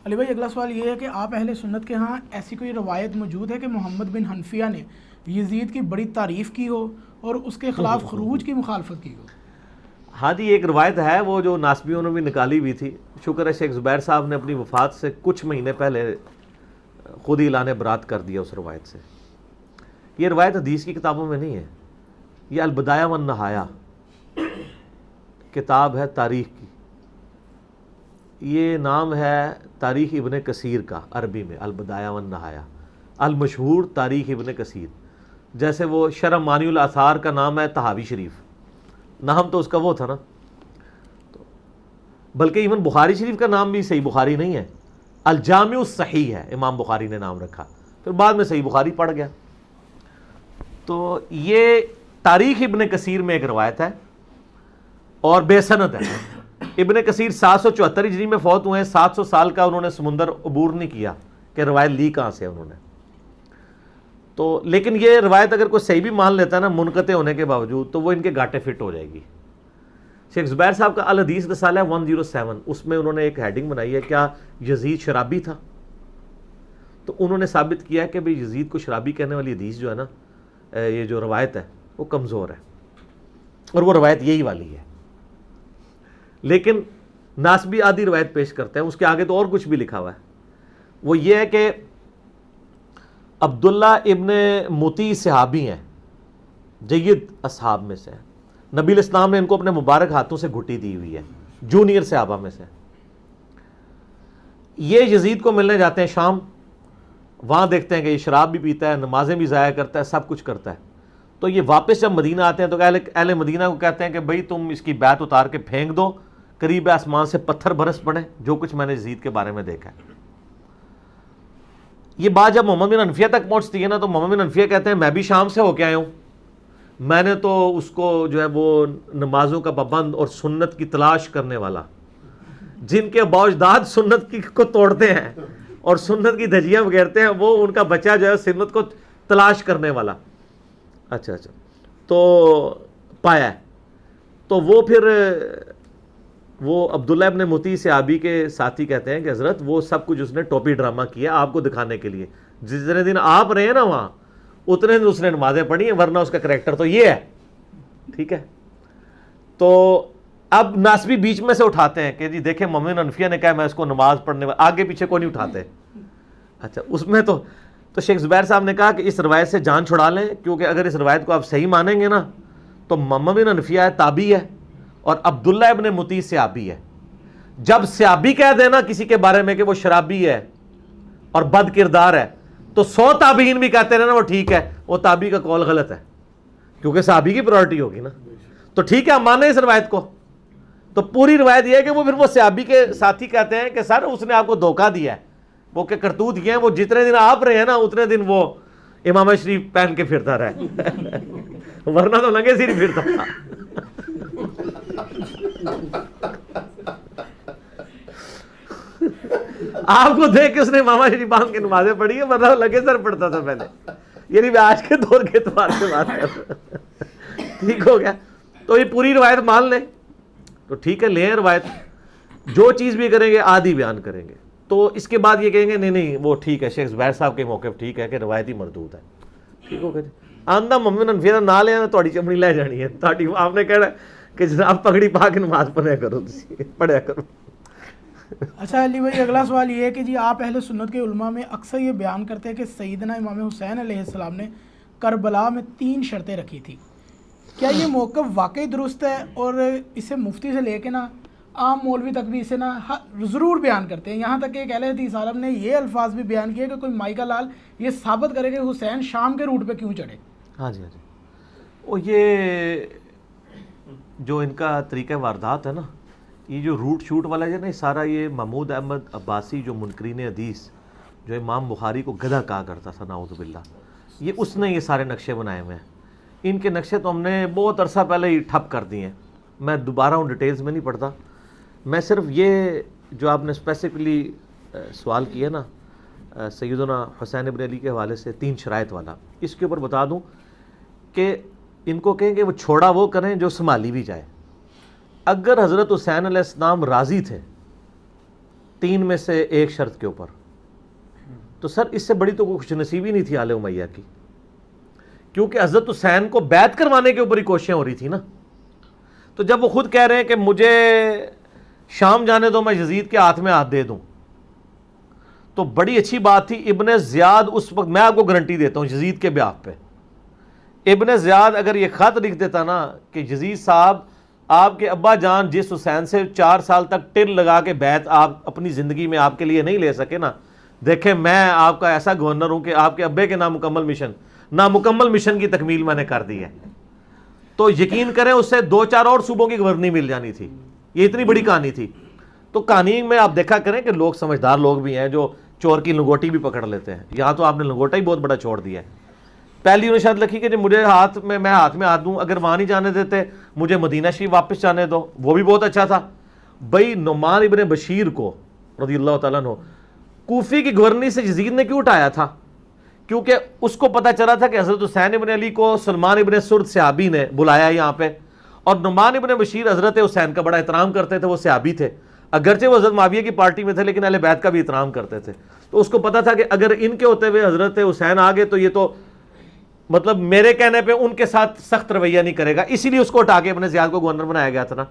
علی بھائی اگلا سوال یہ ہے کہ آپ اہل سنت کے ہاں ایسی کوئی روایت موجود ہے کہ محمد بن حنفیہ نے یزید کی بڑی تعریف کی ہو اور اس کے خلاف خروج کی مخالفت کی ہو؟ ہاں جی، ایک روایت ہے وہ جو ناسبیوں نے بھی نکالی ہوئی تھی. شکر ہے شیخ زبیر صاحب نے اپنی وفات سے کچھ مہینے پہلے خود ہی اعلان برات کر دیا اس روایت سے. یہ روایت حدیث کی کتابوں میں نہیں ہے، یہ البدایہ والنہایہ کتاب ہے تاریخ کی. یہ نام ہے تاریخ ابن کثیر کا عربی میں، البدایہ والنہایہ، المشہور تاریخ ابن کثیر. جیسے وہ شرح مانی الاثار کا نام ہے طحاوی شریف، نام تو اس کا وہ تھا نا. بلکہ ایون بخاری شریف کا نام بھی صحیح بخاری نہیں ہے، الجامع الصحیح ہے امام بخاری نے نام رکھا، پھر بعد میں صحیح بخاری پڑھ گیا. تو یہ تاریخ ابن کثیر میں ایک روایت ہے اور بے سند ہے. ابن کثیر 774 ہجری میں فوت ہوئے ہیں. 700 سال کا انہوں نے سمندر عبور نہیں کیا کہ روایت لی کہاں سے انہوں نے. تو لیکن یہ روایت اگر کوئی صحیح بھی مان لیتا ہے نا منقطع ہونے کے باوجود، تو وہ ان کے گاٹے فٹ ہو جائے گی. شیخ زبیر صاحب کا الحدیث رسالہ 107، اس میں انہوں نے ایک ہیڈنگ بنائی ہے، کیا یزید شرابی تھا؟ تو انہوں نے ثابت کیا کہ بھئی یزید کو شرابی کہنے والی حدیث جو ہے نا، یہ جو روایت ہے وہ کمزور ہے، اور وہ روایت یہی والی ہے. لیکن ناسبی آدھی روایت پیش کرتے ہیں، اس کے آگے تو اور کچھ بھی لکھا ہوا ہے. وہ یہ ہے کہ عبداللہ ابن مطیع صحابی ہیں، جید اصحاب میں سے. نبی الاسلام نے ان کو اپنے مبارک ہاتھوں سے گھٹی دی ہوئی ہے، جونیئر صحابہ میں سے. یہ یزید کو ملنے جاتے ہیں شام، وہاں دیکھتے ہیں کہ یہ شراب بھی پیتا ہے، نمازیں بھی ضائع کرتا ہے، سب کچھ کرتا ہے. تو یہ واپس جب مدینہ آتے ہیں تو اہل مدینہ کو کہتے ہیں کہ بھئی تم اس کی بیعت اتار کے پھینک دو، قریب آسمان سے پتھر برس پڑے جو کچھ میں نے یزید کے بارے میں دیکھا ہے. یہ بات جب محمد بن حنفیہ تک پہنچتی ہے نا، تو محمد بن حنفیہ کہتے ہیں میں بھی شام سے ہو کے آیا ہوں، میں نے تو اس کو جو ہے وہ نمازوں کا پابند اور سنت کی تلاش کرنے والا، جن کے باوجداد سنت کو توڑتے ہیں اور سنت کی دھجیاں بگیرتے ہیں، وہ ان کا بچہ جو ہے سنت کو تلاش کرنے والا اچھا تو پایا ہے. تو وہ پھر وہ عبداللہ ابن مطیع صحابی کے ساتھی کہتے ہیں کہ حضرت وہ سب کچھ اس نے ٹوپی ڈرامہ کیا آپ کو دکھانے کے لیے، جتنے دن آپ رہے ہیں نا وہاں اتنے دن اس نے نمازیں پڑھی ہیں، ورنہ اس کا کریکٹر تو یہ ہے. ٹھیک ہے. تو اب ناسبی بیچ میں سے اٹھاتے ہیں کہ جی دیکھیں محمد بن حنفیہ نے کہا میں اس کو نماز پڑھنے والا، آگے پیچھے کو نہیں اٹھاتے. اچھا اس میں تو شیخ زبیر صاحب نے کہا کہ اس روایت سے جان چھڑا لیں، کیونکہ اگر اس روایت کو آپ صحیح مانیں گے نا تو محمد بن حنفیہ تابعی ہے اور عبداللہ ابن مطیع صحابی ہے. جب صحابی کہہ دینا کسی کے بارے میں کہ وہ شرابی ہے اور بد کردار ہے، تو 100 تابعین بھی کہتے ہیں نا وہ ٹھیک ہے، وہ تابعی کا قول غلط ہے، کیونکہ صحابی کی پرائورٹی ہوگی نا. تو ٹھیک ہے ہم مانیں اس روایت کو. تو پوری روایت یہ ہے کہ وہ پھر وہ صحابی کے ساتھی کہتے ہیں کہ سر اس نے آپ کو دھوکہ دیا ہے، وہ کہ کرتوت یہ ہیں، وہ جتنے دن آپ رہے ہیں نا اتنے دن وہ امامہ شریف پہن کے پھرتا رہے ورنہ تو لنگے سے نہیں پھرتا تھا. آپ کو دیکھ کے اس نے امامہ شریف باندھ کے نمازیں پڑھی ہے، ورنہ لگے سر پڑتا تھا پہلے. یعنی میں آج کے دور کے اعتبار سے بات کر رہا ہوں. ٹھیک ہو گیا. تو یہ پوری روایت مان لیں تو ٹھیک ہے، لیں روایت. جو چیز بھی کریں گے آدھی بیان کریں گے، تو اس کے بعد یہ کہیں گے نہیں وہ ٹھیک ہے، شیخ زبیر صاحب کے موقف ٹھیک ہے کہ روایت ہی مردود ہے. ٹھیک ہو گیا جی. آندہ محمد بن حنفیہ نہ لے تھوڑی چمڑی لے جانی ہے. آپ نے کہنا کہ جناب پگڑی پا کے نماز پڑھیا کرو، پڑھیا کرو. اچھا علی بھائی اگلا سوال یہ ہے کہ جی آپ اہل سنت کے علماء میں اکثر یہ بیان کرتے ہیں کہ سیدنا امام حسین علیہ السلام نے کربلا میں 3 شرطیں رکھی تھی. کیا یہ موقف واقعی درست ہے؟ اور اسے مفتی سے لے کے نا عام مولوی تک بھی اسے نا ضرور بیان کرتے ہیں. یہاں تک کہ ایک اہل حدیث عالم نے یہ الفاظ بھی بیان کیے کہ کوئی مائیکا لال یہ ثابت کرے کہ حسین شام کے روٹ پہ کیوں چڑھے. ہاں جی ہاں جی. وہ یہ جو ان کا طریقہ واردات ہے نا، یہ جو روٹ شوٹ والا ہے نا، یہ سارا یہ محمود احمد عباسی جو منکرین حدیث جو امام بخاری کو گدھا کہا کرتا تھا نعوذ باللہ، یہ اس نے یہ سارے نقشے بنائے ہوئے ہیں. ان کے نقشے تو ہم نے بہت عرصہ پہلے ہی ٹھپ کر دیے ہیں. میں دوبارہ ان ڈیٹیلز میں نہیں پڑھتا. میں صرف یہ جو آپ نے اسپیسیفکلی سوال کیا نا سیدنا حسین ابن علی کے حوالے سے 3 شرائط والا، اس کے اوپر بتا دوں کہ ان کو کہیں کہ وہ چھوڑا وہ کریں جو سنبھالی بھی جائے. اگر حضرت حسین علیہ السلام راضی تھے 3 میں سے ایک شرط کے اوپر. تو سر اس سے بڑی تو کوئی خوش نصیبی نہیں تھی آل امیہ کی, کیونکہ حضرت حسین کو بیعت کروانے کے اوپر ہی کوششیں ہو رہی تھی نا. تو جب وہ خود کہہ رہے ہیں کہ مجھے شام جانے دو, میں یزید کے ہاتھ میں ہاتھ دے دوں, تو بڑی اچھی بات تھی. ابن زیاد اس وقت, میں آپ کو گارنٹی دیتا ہوں یزید کے بیعت پہ, ابن زیاد اگر یہ خط لکھ دیتا نا کہ یزید صاحب آپ کے ابا جان جس حسین سے 4 سال تک ٹل لگا کے بیعت آپ اپنی زندگی میں آپ کے لیے نہیں لے سکے نا, دیکھیں میں آپ کا ایسا گورنر ہوں کہ آپ کے ابے کے نامکمل مشن کی تکمیل میں نے کر دی ہے. تو یقین کریں اس سے 2-4 اور صوبوں کی گورنری مل جانی تھی. یہ اتنی بڑی کہانی تھی. تو کہانی میں آپ دیکھا کریں کہ لوگ سمجھدار لوگ بھی ہیں جو چور کی لنگوٹی بھی پکڑ لیتے ہیں. یہاں تو آپ نے لنگوٹا ہی بہت بڑا چھوڑ دیا ہے. پہلی انہوں نے شرط لکھی کہ مجھے میں ہاتھ میں ہاتھ دوں, اگر وہاں نہیں جانے دیتے مجھے مدینہ شریف واپس جانے دو. وہ بھی بہت اچھا تھا. بھائی نعمان ابن بشیر کو رضی اللہ تعالیٰ عنہ کوفی کی گورنری سے یزید نے کیوں اٹھایا تھا؟ کیونکہ اس کو پتا چلا تھا کہ حضرت حسین ابن علی کو سلمان ابن سرد صحابی نے بلایا یہاں پہ, اور نعمان ابن بشیر حضرت حسین کا بڑا احترام کرتے تھے, وہ صحابی تھے, اگرچہ وہ حضرت معاویہ کی پارٹی میں تھے لیکن اہل بیت کا بھی احترام کرتے تھے. تو اس کو پتا تھا کہ اگر ان کے ہوتے ہوئے حضرت حسین آگے تو یہ تو مطلب میرے کہنے پہ ان کے ساتھ سخت رویہ نہیں کرے گا, اسی لیے اس کو اٹھا کے ابن زیاد کو گورنر بنایا گیا تھا نا.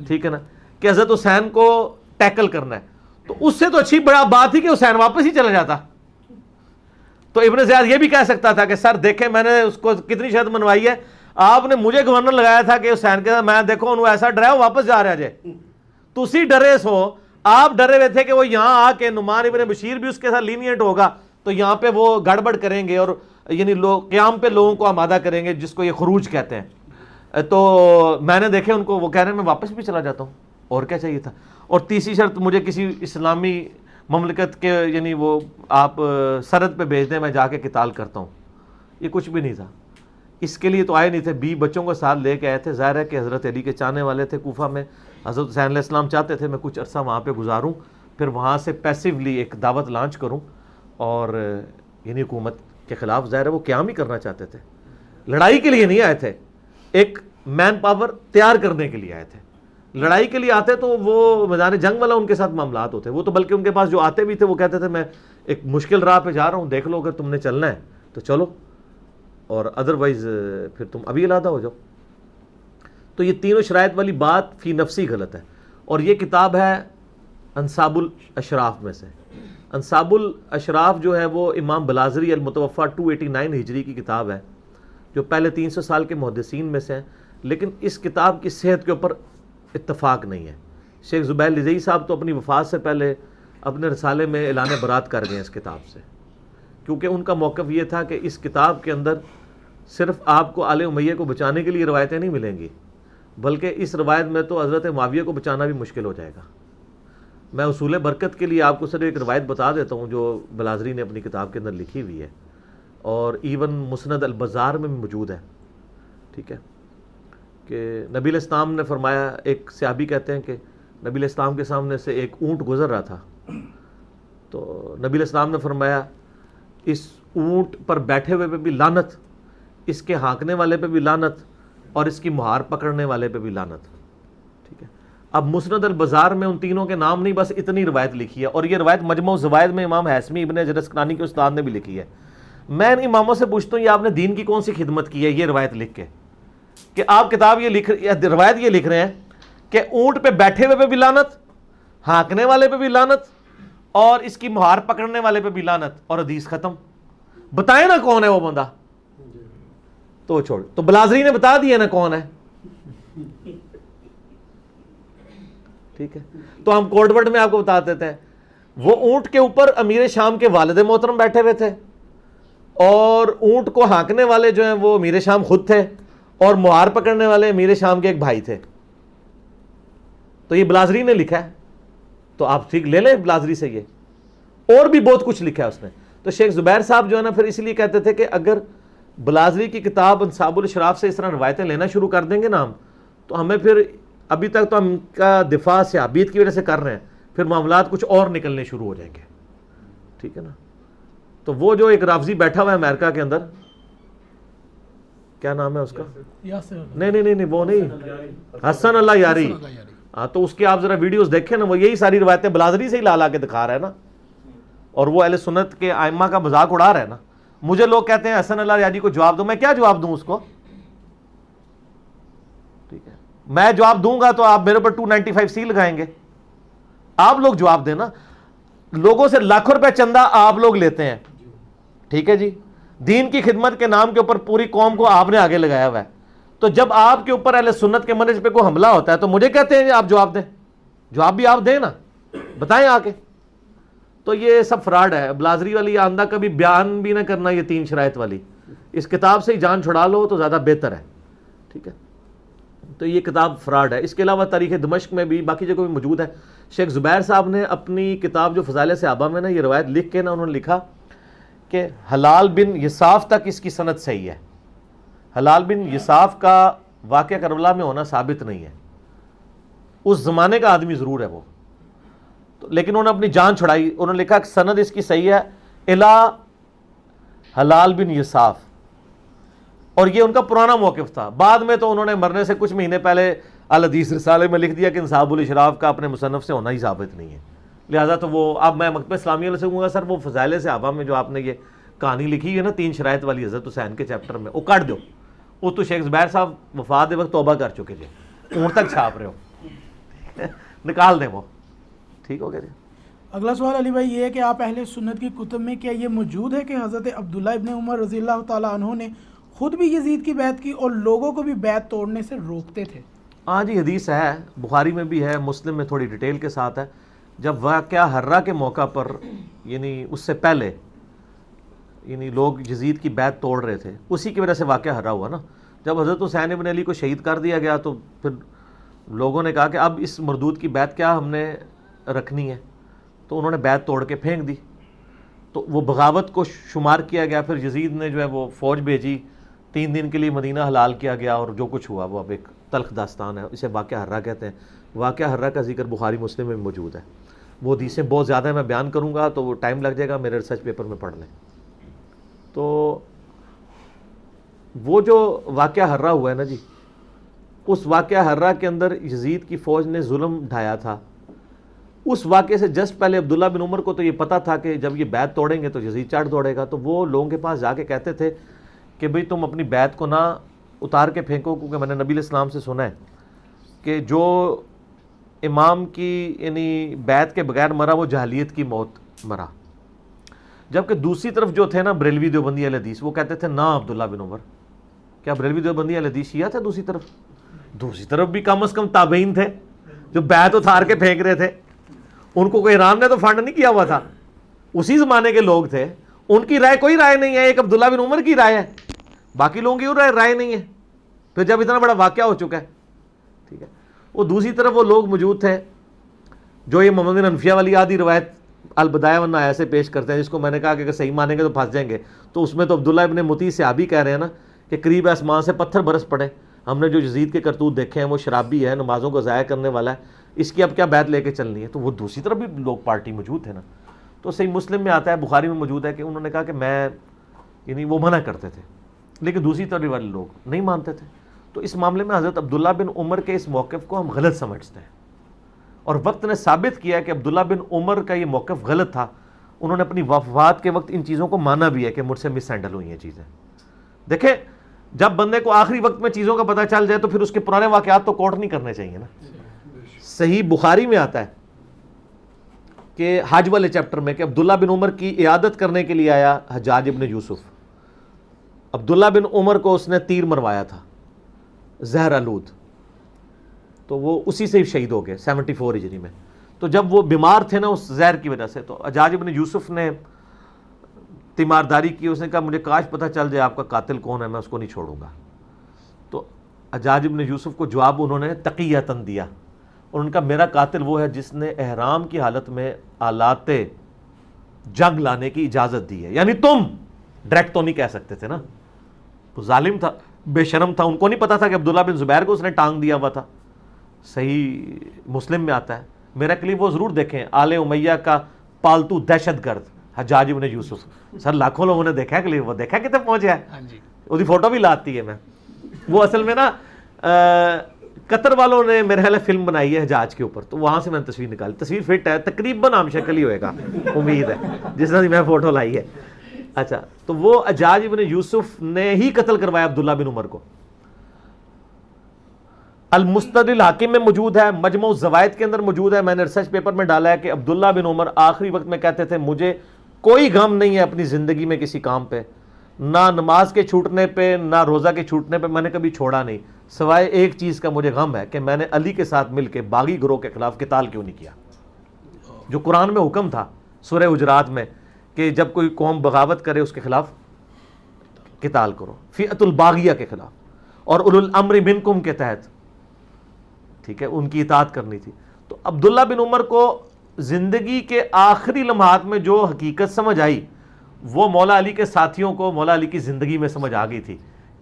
ٹھیک ہے نا, کہ حضرت حسین کو ٹیکل کرنا ہے. تو اس سے تو اچھی بڑا بات تھی کہ حسین واپس ہی چلا جاتا. تو ابن زیاد یہ بھی کہہ سکتا تھا کہ سر دیکھیں میں نے اس کو کتنی شرط منوائی ہے, آپ نے مجھے گورنر لگایا تھا کہ حسین کے ساتھ, میں دیکھو انہوں ایسا ڈرایا واپس جا رہا جائے, تسی ڈرے سو, آپ ڈرے ہوئے تھے کہ وہ یہاں آ کے نعمان ابن بشیر بھی اس کے ساتھ لینیٹ ہوگا تو یہاں پہ وہ گڑبڑ کریں گے اور یعنی قیام پہ لوگوں کو آمادہ کریں گے, جس کو یہ خروج کہتے ہیں. تو میں نے دیکھے ان کو, وہ کہہ رہے ہیں میں واپس بھی چلا جاتا ہوں, اور کیا چاہیے تھا. اور تیسری شرط, مجھے کسی اسلامی مملکت کے یعنی وہ آپ سرحد پہ بھیج دیں, میں جا کے قتال کرتا ہوں. یہ کچھ بھی نہیں تھا. اس کے لیے تو آئے نہیں تھے, 20 بچوں کو ساتھ لے کے آئے تھے. ظاہر ہے کہ حضرت علی کے چاہنے والے تھے کوفہ میں, حضرت حسین علیہ السلام چاہتے تھے میں کچھ عرصہ وہاں پہ گزاروں, پھر وہاں سے پیسیولی ایک دعوت لانچ کروں, اور یعنی حکومت کے خلاف ظاہر ہے وہ قیام ہی کرنا چاہتے تھے. لڑائی کے لیے نہیں آئے تھے, ایک مین پاور تیار کرنے کے لیے آئے تھے. لڑائی کے لیے آتے تو وہ میدان جنگ والا ان کے ساتھ معاملات ہوتے. وہ تو بلکہ ان کے پاس جو آتے بھی تھے وہ کہتے تھے میں ایک مشکل راہ پہ جا رہا ہوں, دیکھ لو اگر تم نے چلنا ہے تو چلو, اور ادروائز پھر تم ابھی علیحدہ ہو جاؤ. تو یہ تینوں شرائط والی بات فی نفسی غلط ہے. اور یہ کتاب ہے انصاب الاشراف میں سے. انصاب الاشراف جو ہے وہ امام بلازری المتوفا 289 ہجری کی کتاب ہے, جو پہلے 300 سال کے محدثین میں سے ہیں, لیکن اس کتاب کی صحت کے اوپر اتفاق نہیں ہے. شیخ زبیر لزئی صاحب تو اپنی وفات سے پہلے اپنے رسالے میں اعلان برات کر گئے اس کتاب سے, کیونکہ ان کا موقف یہ تھا کہ اس کتاب کے اندر صرف آپ کو آل امیہ کو بچانے کے لیے روایتیں نہیں ملیں گی, بلکہ اس روایت میں تو حضرت معاویہ کو بچانا بھی مشکل ہو جائے گا. میں اصول برکت کے لیے آپ کو صرف ایک روایت بتا دیتا ہوں جو بلازری نے اپنی کتاب کے اندر لکھی ہوئی ہے, اور ایون مسند البزار میں بھی موجود ہے. ٹھیک ہے, کہ نبی علیہ السلام نے فرمایا, ایک صحابی کہتے ہیں کہ نبی علیہ السلام کے سامنے سے ایک اونٹ گزر رہا تھا, تو نبی علیہ السلام نے فرمایا اس اونٹ پر بیٹھے ہوئے پہ بھی لعنت, اس کے ہانکنے والے پہ بھی لعنت, اور اس کی مہار پکڑنے والے پہ بھی لعنت. ٹھیک ہے, اب مسند البزار میں ان تینوں کے نام نہیں, بس اتنی روایت لکھی ہے, اور یہ روایت مجموع الزوائد میں امام حیثمی ابن حجر اسقلانی کے استاد نے بھی لکھی ہے. میں ان اماموں سے پوچھتا ہوں یہ آپ نے دین کی کون سی خدمت کی ہے یہ روایت لکھ کے, کہ آپ کتاب یہ روایت یہ لکھ رہے ہیں کہ اونٹ پہ بیٹھے ہوئے پہ بھی لعنت, ہانکنے والے پہ بھی لعنت, اور اس کی مہار پکڑنے والے پہ بھی لعنت, اور حدیث ختم. بتائیں نا کون ہے وہ بندہ, تو چھوڑ, تو بلازری نے بتا دیا نا کون ہے. ٹھیک ہے, تو ہم کوڈ ورڈ میں آپ کو بتا دیتے ہیں. وہ اونٹ کے اوپر امیر شام کے والد محترم بیٹھے ہوئے تھے, اور اونٹ کو ہانکنے والے جو ہیں وہ امیر شام خود تھے, اور مہار پکڑنے والے امیر شام کے ایک بھائی تھے. تو یہ بلازری نے لکھا ہے, تو آپ ٹھیک لے لیں بلازری سے, یہ اور بھی بہت کچھ لکھا ہے اس نے. تو شیخ زبیر صاحب جو ہے نا پھر اس لیے کہتے تھے کہ اگر بلازری کی کتاب انصاب الاشراف سے اس طرح روایتیں لینا شروع کر دیں گے نا ہم, تو ہمیں پھر ابھی تک تو ہم کا دفاع صحابیت کی وجہ سے کر رہے ہیں, پھر معاملات کچھ اور نکلنے شروع ہو جائیں گے. ٹھیک ہے نا. تو وہ جو ایک رافضی بیٹھا ہوا ہے امریکہ کے اندر, کیا نام ہے اس کا, نہیں وہ نہیں, حسن اللہ یاری, ہاں تو اس کی آپ ذرا ویڈیوز دیکھیں نا, وہ یہی ساری روایتیں بلازری سے ہی لا کے دکھا رہا ہے نا, اور وہ اہل سنت کے ائمہ کا مذاق اڑا رہا ہے نا. مجھے لوگ کہتے ہیں حسن اللہ ریاضی کو جواب دو, میں کیا جواب دوں اس کو؟ ٹھیک ہے, میں جواب دوں گا تو آپ میرے پر 295C لگائیں گے. آپ لوگ جواب دینا. لوگوں سے لاکھوں روپے چندہ آپ لوگ لیتے ہیں, ٹھیک ہے جی, دین کی خدمت کے نام کے اوپر پوری قوم کو آپ نے آگے لگایا ہوا ہے. تو جب آپ کے اوپر اہل سنت کے منہج پہ کوئی حملہ ہوتا ہے تو مجھے کہتے ہیں آپ جواب دیں. جواب بھی آپ دیں نا, بتائیں آ کے. تو یہ سب فراڈ ہے. بلازری والی آندہ کبھی بیان بھی نہ کرنا, یہ 3 شرائط والی. اس کتاب سے ہی جان چھڑا لو تو زیادہ بہتر ہے, ٹھیک ہے. تو یہ کتاب فراڈ ہے. اس کے علاوہ تاریخ دمشق میں بھی باقی جگہوں میں موجود ہے. شیخ زبیر صاحب نے اپنی کتاب جو فضائل صحابہ میں نا یہ روایت لکھ کے نا انہوں نے لکھا کہ حلال بن یصاف تک اس کی سند صحیح ہے. حلال بن یصاف کا واقعہ کربلا میں ہونا ثابت نہیں ہے. اس زمانے کا آدمی ضرور ہے وہ, لیکن انہوں نے اپنی جان چھڑائی. انہوں نے لکھا کہ سند اس کی صحیح ہے الا حلال بن یصاف, اور یہ ان کا پرانا موقف تھا. بعد میں تو انہوں نے مرنے سے کچھ مہینے پہلے الحدیث رسالے میں لکھ دیا کہ انصاب الاشراف کا اپنے مصنف سے ہونا ہی ثابت نہیں ہے. لہٰذا تو وہ اب میں مکتبہ اسلامیہ سے کہوں گا سر وہ فضائل صحابہ میں جو آپ نے یہ کہانی لکھی ہے نا 3 شرائط والی حضرت حسین کے چیپٹر میں, وہ کاٹ دو. وہ تو شیخ زبیر صاحب وفات وقت توبہ کر چکے تھے, اون تک چھاپ رہے ہو, نکال دیں وہ. ٹھیک ہو گیا جی. اگلا سوال علی بھائی یہ ہے کہ آپ اہل سنت کی کتب میں کیا یہ موجود ہے کہ حضرت عبداللہ ابن عمر رضی اللہ تعالیٰ عنہ نے خود بھی یزید کی بیعت کی اور لوگوں کو بھی بیعت توڑنے سے روکتے تھے؟ ہاں جی, حدیث ہے, بخاری میں بھی ہے, مسلم میں تھوڑی ڈیٹیل کے ساتھ ہے. جب واقعہ حرہ کے موقع پر یعنی اس سے پہلے یعنی لوگ یزید کی بیعت توڑ رہے تھے, اسی کی وجہ سے واقعہ حرہ ہوا نا. جب حضرت حسین ابن علی کو شہید کر دیا گیا تو پھر لوگوں نے کہا کہ اب اس مردود کی بیعت کیا ہم نے رکھنی ہے, تو انہوں نے بیعت توڑ کے پھینک دی. تو وہ بغاوت کو شمار کیا گیا. پھر یزید نے جو ہے وہ فوج بھیجی, 3 دن کے لیے مدینہ حلال کیا گیا, اور جو کچھ ہوا وہ اب ایک تلخ داستان ہے. اسے واقعہ حرہ کہتے ہیں. واقعہ حرہ کا ذکر بخاری مسلم میں موجود ہے. وہ حدیثیں بہت زیادہ ہیں, میں بیان کروں گا تو وہ ٹائم لگ جائے گا, میرے ریسرچ پیپر میں پڑھ لیں. تو وہ جو واقعہ حرہ ہوا ہے نا جی, اس واقعہ حرہ کے اندر یزید کی فوج نے ظلم ڈھایا تھا. اس واقعے سے جسٹ پہلے عبداللہ بن عمر کو تو یہ پتہ تھا کہ جب یہ بیعت توڑیں گے تو یزید چڑھ دوڑے گا. تو وہ لوگوں کے پاس جا کے کہتے تھے کہ بھئی تم اپنی بیعت کو نہ اتار کے پھینکو, کیونکہ میں نے نبی علیہ السلام سے سنا ہے کہ جو امام کی یعنی بیعت کے بغیر مرا وہ جاہلیت کی موت مرا. جبکہ دوسری طرف جو تھے نا بریلوی دیوبندی اہل حدیث, وہ کہتے تھے نا عبداللہ بن عمر. کیا بریلوی دیوبندی اہل حدیث شیعہ تھے؟ دوسری طرف بھی کم از کم تابعین تھے جو بیعت اتار کے پھینک رہے تھے. ان کو کوئی ایران نے تو فنڈ نہیں کیا ہوا تھا, اسی زمانے کے لوگ تھے. ان کی رائے کوئی رائے نہیں ہے, ایک عبداللہ بن عمر کی رائے ہے, باقی لوگوں کی رائے نہیں ہے. پھر جب اتنا بڑا واقعہ ہو چکا ہے, ٹھیک ہے. وہ دوسری طرف وہ لوگ موجود تھے جو یہ محمد بن حنفیہ والی آدھی روایت البدایہ والنہایہ سے پیش کرتے ہیں, جس کو میں نے کہا کہ اگر صحیح مانیں گے تو پھنس جائیں گے. تو اس میں تو عبداللہ ابن مطیع صحابی کہہ رہے ہیں نا کہ قریب آسمان سے پتھر برس پڑے, ہم نے جو یزید کے کرتوت دیکھے ہیں, وہ شرابی ہے, نمازوں کو ضائع کرنے والا ہے, اس کی اب کیا بیعت لے کے چلنی ہے. تو وہ دوسری طرف بھی لوگ پارٹی موجود تھے نا. تو صحیح مسلم میں آتا ہے, بخاری میں موجود ہے کہ انہوں نے کہا کہ میں یعنی وہ منع کرتے تھے, لیکن دوسری طرف والے لوگ نہیں مانتے تھے. تو اس معاملے میں حضرت عبداللہ بن عمر کے اس موقف کو ہم غلط سمجھتے ہیں, اور وقت نے ثابت کیا کہ عبداللہ بن عمر کا یہ موقف غلط تھا. انہوں نے اپنی وفات کے وقت ان چیزوں کو مانا بھی ہے کہ مجھ سے مس ہینڈل ہوئی ہیں چیزیں. دیکھیں, جب بندے کو آخری وقت میں چیزوں کا پتہ چل جائے تو پھر اس کے پرانے واقعات تو کوٹ نہیں کرنے چاہیے نا. صحیح بخاری میں آتا ہے کہ حج والے چیپٹر میں کہ عبداللہ بن عمر کی عیادت کرنے کے لیے آیا حجاج ابن یوسف. عبداللہ بن عمر کو اس نے تیر مروایا تھا, زہر آلود, تو وہ اسی سے شہید ہو گئے 74 ہجری میں. تو جب وہ بیمار تھے نا اس زہر کی وجہ سے, تو حجاج ابن یوسف نے تیمارداری کی. اس نے کہا مجھے کاش پتہ چل جائے آپ کا قاتل کون ہے, میں اس کو نہیں چھوڑوں گا. تو حجاج ابن یوسف کو جواب انہوں نے تقیۃً دیا, اور ان کا میرا قاتل وہ ہے جس نے احرام کی حالت میں آلات جنگ لانے کی اجازت دی ہے. یعنی تم ڈائریکٹ تو نہیں کہہ سکتے تھے نا, تو ظالم تھا, بے شرم تھا. ان کو نہیں پتا تھا کہ عبداللہ بن زبیر کو اس نے ٹانگ دیا ہوا تھا. صحیح مسلم میں آتا ہے. میرا کلپ وہ ضرور دیکھیں, آل امیہ کا پالتو دہشت گرد حجاج ابن یوسف. سر لاکھوں لوگوں نے دیکھا کلپ, وہ دیکھا کتنے پہنچا ہے, وہ فوٹو بھی لاتی ہے میں. وہ اصل میں نا قطر والوں نے میرے خیال ہے فلم بنائی ہے حجاج کے اوپر, تو وہاں سے میں نے تصویر نکالی, تصویر فٹ ہے, تقریباً عام شکل ہی ہوئے گا امید ہے جس طرح میں فوٹو لائی ہے. اچھا, تو وہ حجاج ابن یوسف نے ہی قتل کروایا عبداللہ بن عمر کو. المستدرک الحاکم میں موجود ہے, مجموع الزوائد کے اندر موجود ہے, میں نے ریسرچ پیپر میں ڈالا ہے کہ عبداللہ بن عمر آخری وقت میں کہتے تھے مجھے کوئی غم نہیں ہے اپنی زندگی میں کسی کام پہ, نہ نماز کے چھوٹنے پہ نہ روزہ کے چھوٹنے پہ میں نے کبھی چھوڑا نہیں, سوائے ایک چیز کا مجھے غم ہے کہ میں نے علی کے ساتھ مل کے باغی گروہ کے خلاف قتال کیوں نہیں کیا, جو قرآن میں حکم تھا سورہ حجرات میں کہ جب کوئی قوم بغاوت کرے اس کے خلاف قتال کرو, فئۃ الباغیہ کے خلاف, اور اولو الامر منکم کے تحت, ٹھیک ہے, ان کی اطاعت کرنی تھی. تو عبداللہ بن عمر کو زندگی کے آخری لمحات میں جو حقیقت سمجھ آئی وہ مولا علی کے ساتھیوں کو مولا علی کی زندگی میں سمجھ آ گئی تھی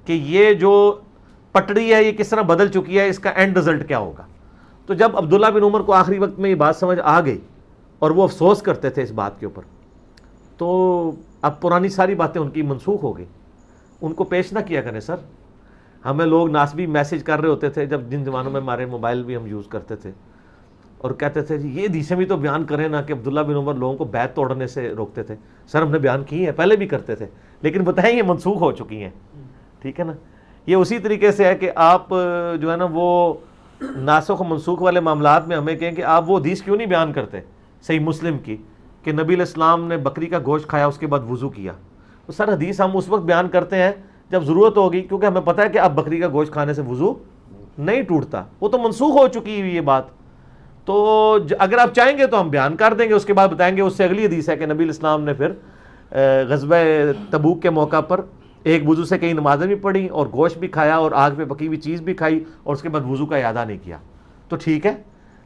کہ یہ جو پٹڑی ہے یہ کس طرح بدل چکی ہے, اس کا اینڈ رزلٹ کیا ہوگا. تو جب عبداللہ بن عمر کو آخری وقت میں یہ بات سمجھ آ گئی اور وہ افسوس کرتے تھے اس بات کے اوپر, تو اب پرانی ساری باتیں ان کی منسوخ ہو گئی. ان کو پیش نہ کیا کریں سر, ہمیں لوگ ناسبی میسج کر رہے ہوتے تھے جب جن زمانوں میں ہمارے موبائل بھی ہم یوز کرتے تھے, اور کہتے تھے جی یہ حدیثیں بھی تو بیان کریں نا کہ عبداللہ بن عمر لوگوں کو بیعت توڑنے سے روکتے تھے. سر ہم نے بیان کی ہیں, پہلے بھی کرتے تھے, لیکن بتائیں یہ منسوخ ہو چکی ہیں, ٹھیک ہے نا. یہ اسی طریقے سے ہے کہ آپ جو ہے نا وہ ناسخ و منسوخ والے معاملات میں ہمیں کہیں کہ آپ وہ حدیث کیوں نہیں بیان کرتے صحیح مسلم کی کہ نبی علیہ السلام نے بکری کا گوشت کھایا اس کے بعد وضو کیا. تو سر حدیث ہم اس وقت بیان کرتے ہیں جب ضرورت ہوگی, کیونکہ ہمیں پتہ ہے کہ اب بکری کا گوشت کھانے سے وضو نہیں ٹوٹتا, وہ تو منسوخ ہو چکی ہوئی یہ بات. تو اگر آپ چاہیں گے تو ہم بیان کر دیں گے, اس کے بعد بتائیں گے اس سے اگلی حدیث ہے کہ نبی علیہ السلام نے پھر غزوہ تبوک کے موقع پر ایک وضو سے کئی نمازیں بھی پڑھی اور گوشت بھی کھایا اور آگ پہ پکی ہوئی چیز بھی کھائی اور اس کے بعد وضو کا اعادہ نہیں کیا. تو ٹھیک ہے,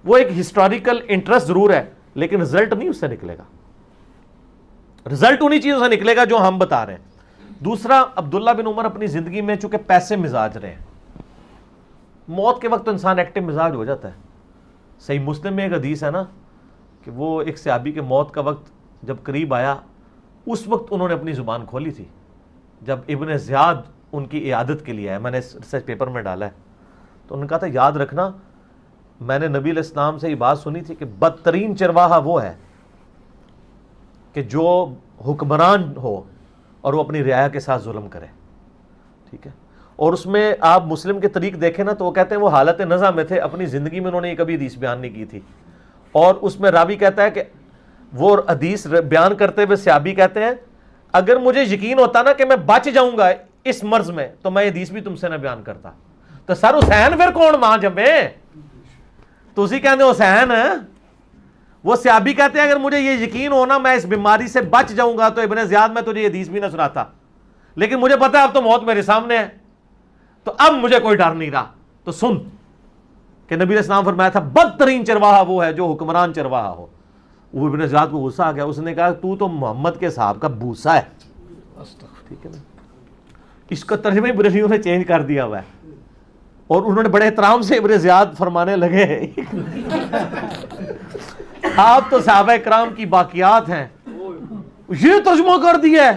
وہ ایک ہسٹوریکل انٹرسٹ ضرور ہے, لیکن رزلٹ نہیں اس سے نکلے گا, رزلٹ انہی چیزوں سے نکلے گا جو ہم بتا رہے ہیں. دوسرا, عبداللہ بن عمر اپنی زندگی میں چونکہ پیسے مزاج رہے ہیں, موت کے وقت تو انسان ایکٹیو مزاج ہو جاتا ہے. صحیح مسلم میں ایک حدیث ہے نا کہ وہ ایک صحابی کے موت کا وقت جب قریب آیا اس وقت انہوں نے اپنی زبان کھولی تھی, جب ابن زیاد ان کی عیادت کے لیے آیا, میں نے ریسرچ پیپر میں ڈالا ہے. تو انہوں نے کہا تھا یاد رکھنا میں نے نبی علیہ السلام سے یہ بات سنی تھی کہ بدترین چرواہا وہ ہے کہ جو حکمران ہو اور وہ اپنی رعایا کے ساتھ ظلم کرے, ٹھیک ہے. اور اس میں آپ مسلم کے طریق دیکھیں نا تو وہ کہتے ہیں وہ حالت نزع میں تھے, اپنی زندگی میں انہوں نے یہ کبھی حدیث بیان نہیں کی تھی. اور اس میں راوی کہتا ہے کہ وہ حدیث بیان کرتے ہوئے صحابی کہتے ہیں اگر مجھے یقین ہوتا نا کہ میں بچ جاؤں گا اس مرض میں تو میں یہ حدیث بھی تم سے نہ بیان کرتا. تو سر حسین پھر کون ماں جمے, تو اسی کہتے ہیں حسین, وہ صحابی کہتے ہیں اگر مجھے یہ یقین ہونا میں اس بیماری سے بچ جاؤں گا تو ابن زیاد میں تجھے یہ حدیث بھی نہ سناتا, لیکن مجھے پتا ہے اب تو موت میرے سامنے ہے تو اب مجھے کوئی ڈر نہیں رہا. تو سن کہ نبی علیہ السلام فرمایا تھا بدترین چرواہا وہ ہے جو حکمران چرواہا ہو. وہ ابن زیاد کو غصہ آ گیا, اس نے کہا تو محمد کے صاحب کا بوسا ہے, ٹھیک ہے نا. اس کا ترجمہ ہی بریلویوں نے چینج کر دیا ہوا ہے, اور انہوں نے بڑے احترام سے ابن زیاد فرمانے لگے آپ تو صحابہ کرام کی باقیات ہیں, یہ ترجمہ کر دیا ہے.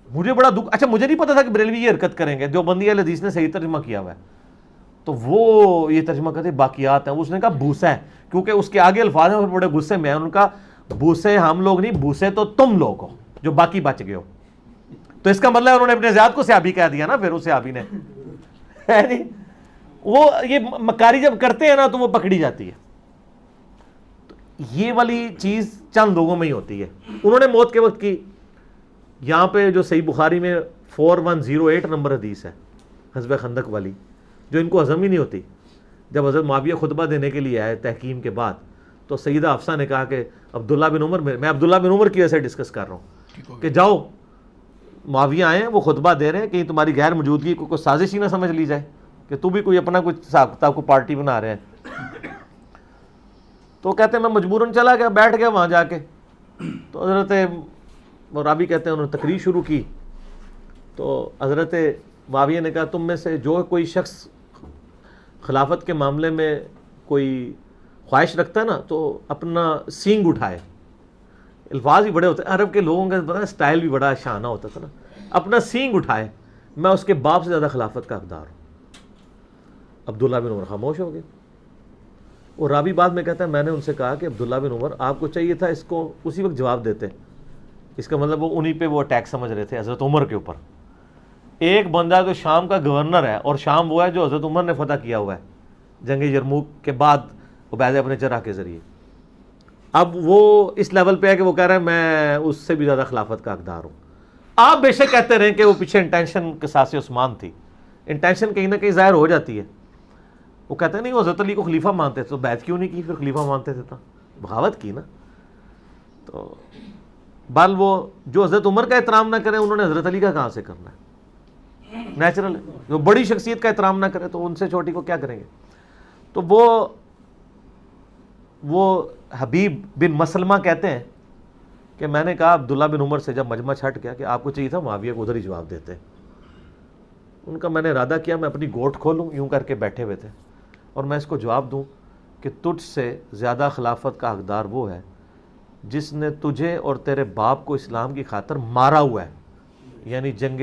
مجھے بڑا دکھ, اچھا مجھے نہیں پتا تھا کہ بریلوی یہ حرکت کریں گے, جو بندی علیہ حدیث نے صحیح ترجمہ کیا ہوا ہے تو وہ یہ ترجمہ کرتے باقیات ہیں. اس نے کہا بوسا ہے, کیونکہ اس کے آگے الفاظ ہیں, بڑے غصے میں ہیں. ان کا بوسے ہم لوگ نہیں, بوسے تو تم لوگ ہو جو باقی بچ گئے ہو. تو اس کا مطلب انہوں نے اپنے زیاد کو صحابی کہہ دیا نا, پھر اس صحابی نے وہ یہ مکاری جب کرتے ہیں نا تو وہ پکڑی جاتی ہے. یہ والی چیز چند لوگوں میں ہی ہوتی ہے. انہوں نے موت کے وقت کی, یہاں پہ جو صحیح بخاری میں 4108 نمبر حدیث ہے غزوہ خندق والی, جو ان کو ہضم ہی نہیں ہوتی. جب حضرت معاویہ خطبہ دینے کے لیے آئے تحکیم کے بعد تو سیدہ حفصہ نے کہا کہ عبداللہ بن عمر, میں عبداللہ بن عمر کی وجہ سے ڈسکس کر رہا ہوں کہ جاؤ معاویہ آئے ہیں, وہ خطبہ دے رہے ہیں, کہیں تمہاری غیر موجودگی کو کوئی سازش ہی نہ سمجھ لی جائے کہ تو بھی کوئی اپنا کچھ حساب کتاب کو پارٹی بنا رہے ہیں. تو کہتے ہیں میں مجبوراً چلا گیا, بیٹھ گیا وہاں جا کے. تو حضرت رابی کہتے ہیں انہوں نے تقریر شروع کی تو حضرت معاویہ نے کہا تم میں سے جو کوئی شخص خلافت کے معاملے میں کوئی خواہش رکھتا ہے نا تو اپنا سینگ اٹھائے. الفاظ بھی بڑے ہوتے ہیں, عرب کے لوگوں کا پتہ ہے سٹائل بھی بڑا شانہ ہوتا تھا نا. اپنا سینگ اٹھائے, میں اس کے باپ سے زیادہ خلافت کا حقدار ہوں. عبداللہ بن عمر خاموش ہو گئے. اور راوی بعد میں کہتا ہے میں نے ان سے کہا کہ عبداللہ بن عمر آپ کو چاہیے تھا اس کو اسی وقت جواب دیتے. اس کا مطلب وہ انہی پہ وہ اٹیک سمجھ رہے تھے حضرت عمر کے اوپر. ایک بندہ تو شام کا گورنر ہے اور شام وہ ہے جو حضرت عمر نے فتح کیا ہوا ہے جنگ یرموک کے بعد عبید ابن جراح کے ذریعے. اب وہ اس لیول پہ ہے کہ وہ کہہ رہے ہیں میں اس سے بھی زیادہ خلافت کا حقدار ہوں. آپ بے شک کہتے رہیں کہ وہ پیچھے انٹینشن قصاص عثمان تھی. انٹینشن کہیں نہ کہیں ظاہر ہو جاتی ہے. وہ کہتے ہیں نہیں وہ حضرت علی کو خلیفہ مانتے تھے تو بیعت کیوں نہیں کی پھر خلیفہ مانتے تھے تو بغاوت کی نا. تو بال وہ جو حضرت عمر کا احترام نہ کریں انہوں نے حضرت علی کا کہاں سے کرنا ہے؟ نیچرل ہے. جو بڑی شخصیت کا احترام نہ کرے تو ان سے چھوٹی کو کیا کریں گے. تو وہ حبیب بن مسلمہ کہتے ہیں کہ میں نے کہا عبداللہ بن عمر سے جب مجمع چھٹ گیا کہ آپ کو چاہیے تھا معاویہ کو ادھر ہی جواب دیتے. ان کا میں نے ارادہ کیا میں اپنی گوٹ کھولوں یوں کر کے بیٹھے ہوئے تھے اور میں اس کو جواب دوں کہ تجھ سے زیادہ خلافت کا حقدار وہ ہے جس نے تجھے اور تیرے باپ کو اسلام کی خاطر مارا ہوا ہے. یعنی جنگ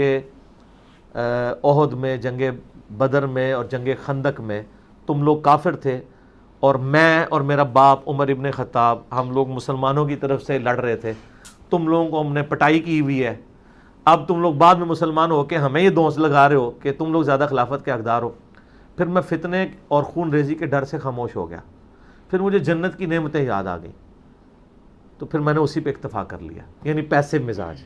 احد میں, جنگ بدر میں اور جنگ خندق میں تم لوگ کافر تھے اور میں اور میرا باپ عمر ابن خطاب ہم لوگ مسلمانوں کی طرف سے لڑ رہے تھے. تم لوگوں کو ہم نے پٹائی کی ہوئی ہے. اب تم لوگ بعد میں مسلمان ہو کے ہمیں یہ دوست لگا رہے ہو کہ تم لوگ زیادہ خلافت کے حقدار ہو. پھر میں فتنے اور خون ریزی کے ڈر سے خاموش ہو گیا. پھر مجھے جنت کی نعمتیں یاد آ گئیں تو پھر میں نے اسی پہ اکتفا کر لیا. یعنی پیسے مزاج.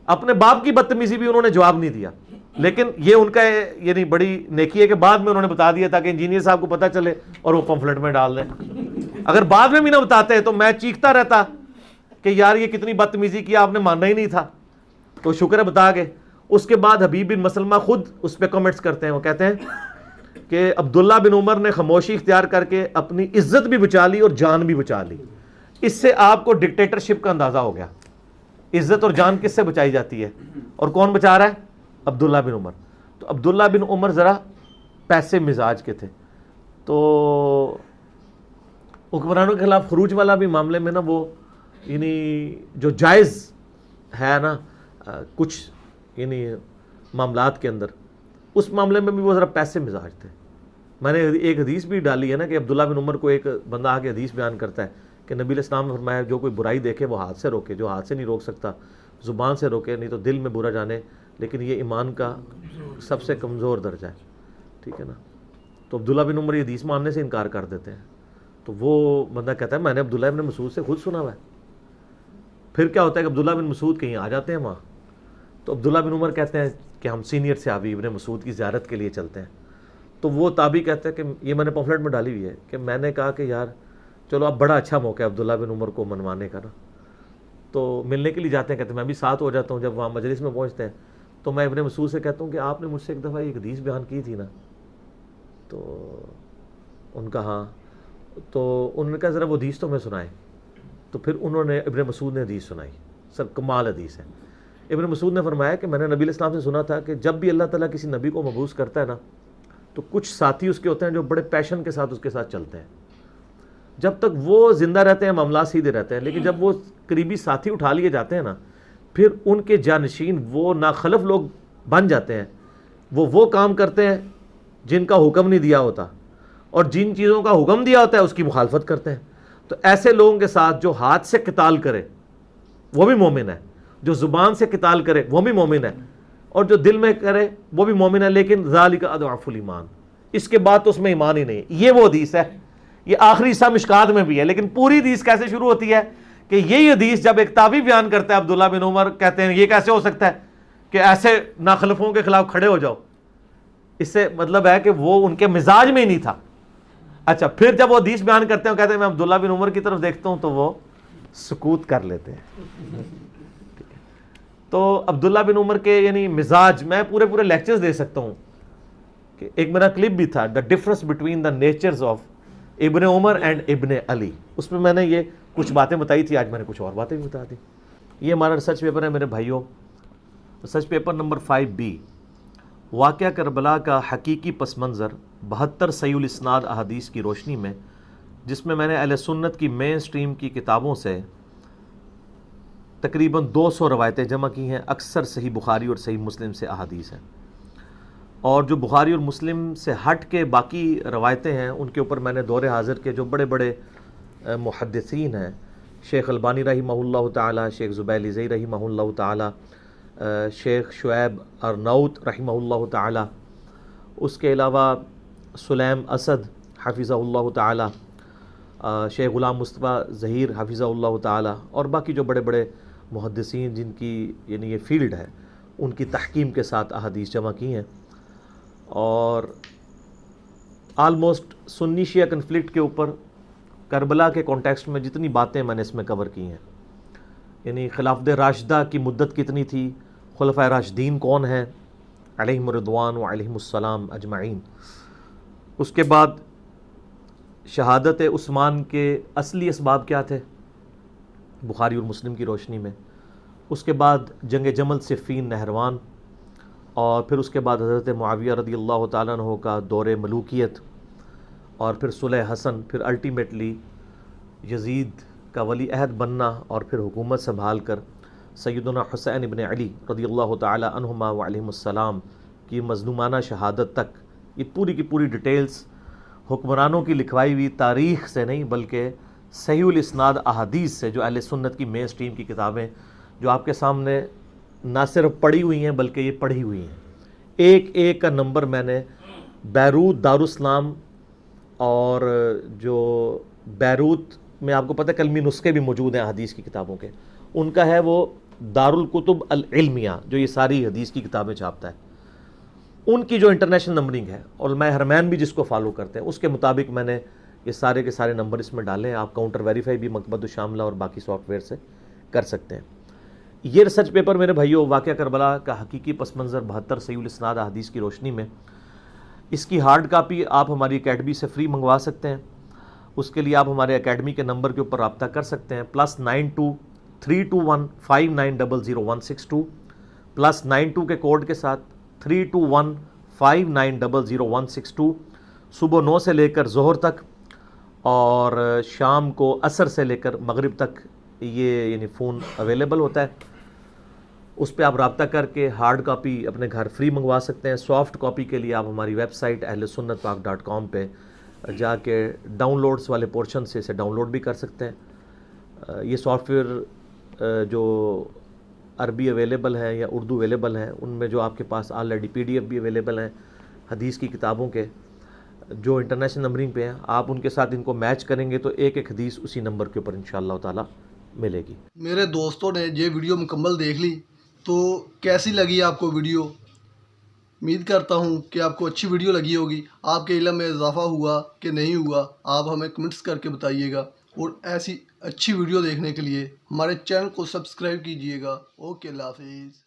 اپنے باپ کی بدتمیزی بھی انہوں نے جواب نہیں دیا لیکن یہ ان کا یعنی بڑی نیکی ہے کہ بعد میں انہوں نے بتا دیا تاکہ انجینئر صاحب کو پتہ چلے اور وہ پمفلٹ میں ڈال دیں. اگر بعد میں بھی نہ بتاتے تو میں چیختا رہتا کہ یار یہ کتنی بدتمیزی کیا آپ نے ماننا ہی نہیں تھا. تو شکر ہے بتا گئے. اس کے بعد حبیب بن مسلمہ خود اس پہ کمنٹس کرتے ہیں. وہ کہتے ہیں کہ عبداللہ بن عمر نے خاموشی اختیار کر کے اپنی عزت بھی بچا لی اور جان بھی بچا لی. اس سے آپ کو ڈکٹیٹرشپ کا اندازہ ہو گیا. عزت اور جان کس سے بچائی جاتی ہے اور کون بچا رہا ہے؟ عبداللہ بن عمر. تو عبداللہ بن عمر ذرا پیسے مزاج کے تھے. تو حکمرانوں کے خلاف خروج والا بھی معاملے میں نا وہ یعنی جو جائز ہے نا کچھ یعنی معاملات کے اندر اس معاملے میں بھی وہ ذرا پیسے مزاج تھے. میں نے ایک حدیث بھی ڈالی ہے نا کہ عبداللہ بن عمر کو ایک بندہ آگے حدیث بیان کرتا ہے کہ نبی علیہ السلام نے فرمایا جو کوئی برائی دیکھے وہ ہاتھ سے روکے. جو ہاتھ سے نہیں روک سکتا زبان سے روکے, نہیں تو دل میں برا جانے, لیکن یہ ایمان کا سب سے کمزور درجہ ہے. ٹھیک ہے نا. تو عبداللہ بن عمر یہ حدیث ماننے سے انکار کر دیتے ہیں. تو وہ بندہ کہتا ہے میں نے عبداللہ بن مسعود سے خود سنا ہوا ہے. پھر کیا ہوتا ہے کہ عبداللہ بن مسعود کہیں آ جاتے ہیں وہاں. تو عبداللہ بن عمر کہتے ہیں کہ ہم سینئر صحابی ابن مسعود کی زیارت کے لیے چلتے ہیں. تو وہ تابعی کہتا ہے کہ یہ میں نے پمفلٹ میں ڈالی ہوئی ہے کہ میں نے کہا کہ یار چلو اب بڑا اچھا موقع ہے عبداللہ بن عمر کو منوانے کا نا. تو ملنے کے لیے جاتے ہیں. کہتے ہیں میں بھی ساتھ ہو جاتا ہوں. جب وہاں مجلس میں پہنچتے ہیں تو میں ابن مسعود سے کہتا ہوں کہ آپ نے مجھ سے ایک دفعہ ایک حدیث بیان کی تھی نا. تو ان کا ہاں. تو انہوں نے کہا ذرا وہ حدیث تو میں سنائیں. تو پھر انہوں نے ابن مسعود نے حدیث سنائی. سر کمال حدیث ہے. ابن مسعود نے فرمایا کہ میں نے نبی علیہ السلام سے سنا تھا کہ جب بھی اللہ تعالیٰ کسی نبی کو مبعوث کرتا ہے نا تو کچھ ساتھی اس کے ہوتے ہیں جو بڑے پیشن کے ساتھ اس کے ساتھ چلتے ہیں. جب تک وہ زندہ رہتے ہیں معاملات سیدھے رہتے ہیں, لیکن جب وہ قریبی ساتھی اٹھا لیے جاتے ہیں نا پھر ان کے جانشین وہ ناخلف لوگ بن جاتے ہیں. وہ کام کرتے ہیں جن کا حکم نہیں دیا ہوتا اور جن چیزوں کا حکم دیا ہوتا ہے اس کی مخالفت کرتے ہیں. تو ایسے لوگوں کے ساتھ جو ہاتھ سے قتال کرے وہ بھی مومن ہے, جو زبان سے قتال کرے وہ بھی مومن ہے, اور جو دل میں کرے وہ بھی مومن ہے, لیکن ذالک اضعف الایمان, اس کے بعد تو اس میں ایمان ہی نہیں. یہ وہ حدیث ہے. یہ آخری حصہ مشکات میں بھی ہے, لیکن پوری حدیث کیسے شروع ہوتی ہے کہ یہی حدیث جب ایک تابعی بیان کرتا ہے عبداللہ بن عمر کہتے ہیں یہ کیسے ہو سکتا ہے کہ ایسے ناخلفوں کے خلاف کھڑے ہو جاؤ. اس سے مطلب ہے کہ وہ ان کے مزاج میں ہی نہیں تھا. اچھا پھر جب وہ حدیث بیان کرتے ہیں کہتے ہیں میں عبداللہ بن عمر کی طرف دیکھتا ہوں تو وہ سکوت کر لیتے ہیں. تو عبداللہ بن عمر کے یعنی مزاج میں پورے لیکچرز دے سکتا ہوں. کہ ایک میرا کلپ بھی تھا the difference between the natures of Ibn Umar and ابن علی, اس میں میں نے یہ کچھ باتیں بتائی تھی. آج میں نے کچھ اور باتیں بھی بتا دی. یہ ہمارا ریسرچ پیپر ہے میرے بھائیوں, ریسرچ پیپر نمبر 5B, واقعہ کربلا کا حقیقی پس منظر 72 صحیح الاسناد احادیث کی روشنی میں, جس میں نے اہل سنت کی مین سٹریم کی کتابوں سے تقریباً 200 روایتیں جمع کی ہیں. اکثر صحیح بخاری اور صحیح مسلم سے احادیث ہیں. اور جو بخاری اور مسلم سے ہٹ کے باقی روایتیں ہیں ان کے اوپر میں نے دور حاضر کے جو بڑے بڑے محدثین ہیں، شیخ البانی رحمہ اللہ تعالی، شیخ زبیل زئی رحمہ اللہ تعالی، شیخ شعیب ارناؤت رحمہ اللہ تعالی، اس کے علاوہ سلیم اسد حفظہ اللہ تعالی، شیخ غلام مصطفیٰ ظہیر حفظہ اللہ تعالی، اور باقی جو بڑے بڑے محدثین جن کی یعنی یہ فیلڈ ہے، ان کی تحکیم کے ساتھ احادیث جمع کی ہیں. اور آلموسٹ سنی شیعہ کنفلکٹ کے اوپر کربلا کے کانٹیکسٹ میں جتنی باتیں میں نے اس میں کور کی ہیں، یعنی خلافت راشدہ کی مدت کتنی تھی، خلفائے راشدین کون ہیں علیہم الرضوان و علیہم السلام اجمعین، اس کے بعد شہادت عثمان کے اصلی اسباب کیا تھے بخاری اور مسلم کی روشنی میں، اس کے بعد جنگ جمل صفین نہروان، اور پھر اس کے بعد حضرت معاویہ رضی اللہ تعالیٰ عنہ کا دور ملوکیت، اور پھر صلح حسن، پھر الٹیمیٹلی یزید کا ولی عہد بننا، اور پھر حکومت سنبھال کر سیدنا حسین ابن علی رضی اللہ تعالیٰ عنہما و علیہم السلام کی مظلومانہ شہادت تک. یہ پوری کی پوری ڈیٹیلز حکمرانوں کی لکھوائی ہوئی تاریخ سے نہیں بلکہ صحیح الاسناد احادیث سے، جو اہل سنت کی مین سٹریم کی کتابیں جو آپ کے سامنے نہ صرف پڑھی ہوئی ہیں بلکہ یہ پڑھی ہوئی ہیں، ایک ایک کا نمبر میں نے بیروت دارالاسلام، اور جو بیروت میں آپ کو پتہ ہے کلمی نسخے بھی موجود ہیں حدیث کی کتابوں کے، ان کا ہے وہ دارالکتب العلمیہ جو یہ ساری حدیث کی کتابیں چھاپتا ہے، ان کی جو انٹرنیشنل نمبرنگ ہے، اور میں حرمین بھی جس کو فالو کرتے ہیں اس کے مطابق میں نے یہ سارے کے سارے نمبر اس میں ڈالے ہیں. آپ کاؤنٹر ویریفائی بھی مکتبۃ الشاملہ اور باقی سافٹ ویئر سے کر سکتے ہیں. یہ ریسرچ پیپر میرے بھائیوں واقعہ کربلا کا حقیقی پس منظر 72 صحیح الاسناد احادیث کی روشنی میں، اس کی ہارڈ کاپی آپ ہماری اکیڈمی سے فری منگوا سکتے ہیں. اس کے لیے آپ ہمارے اکیڈمی کے نمبر کے اوپر رابطہ کر سکتے ہیں، +92-321-5900-162، +92 کے کوڈ کے ساتھ 321-5900-162. صبح 9 سے لے کر ظہر تک اور شام کو عصر سے لے کر مغرب تک یہ یعنی فون اویلیبل ہوتا ہے. اس پہ آپ رابطہ کر کے ہارڈ کاپی اپنے گھر فری منگوا سکتے ہیں. سافٹ کاپی کے لیے آپ ہماری ویب سائٹ ahlsunnatpak.com پہ جا کے ڈاؤن لوڈس والے پورشن سے اسے ڈاؤن لوڈ بھی کر سکتے ہیں. یہ سافٹ ویئر جو عربی اویلیبل ہیں یا اردو اویلیبل ہیں، ان میں جو آپ کے پاس آلریڈی PDF بھی اویلیبل ہیں حدیث کی کتابوں کے جو انٹرنیشنل نمبرنگ پہ ہیں، آپ ان کے ساتھ ان کو میچ کریں گے تو ایک ایک حدیث اسی نمبر کے اوپر انشاءاللہ تعالی ملے گی. میرے دوستوں نے یہ ویڈیو مکمل دیکھ لی تو کیسی لگی آپ کو ویڈیو؟ امید کرتا ہوں کہ آپ کو اچھی ویڈیو لگی ہوگی. آپ کے علم میں اضافہ ہوا کہ نہیں ہوا، آپ ہمیں کمنٹس کر کے بتائیے گا. اور ایسی اچھی ویڈیو دیکھنے کے لیے ہمارے چینل کو سبسکرائب کیجیے گا. اوکے، اللہ حافظ.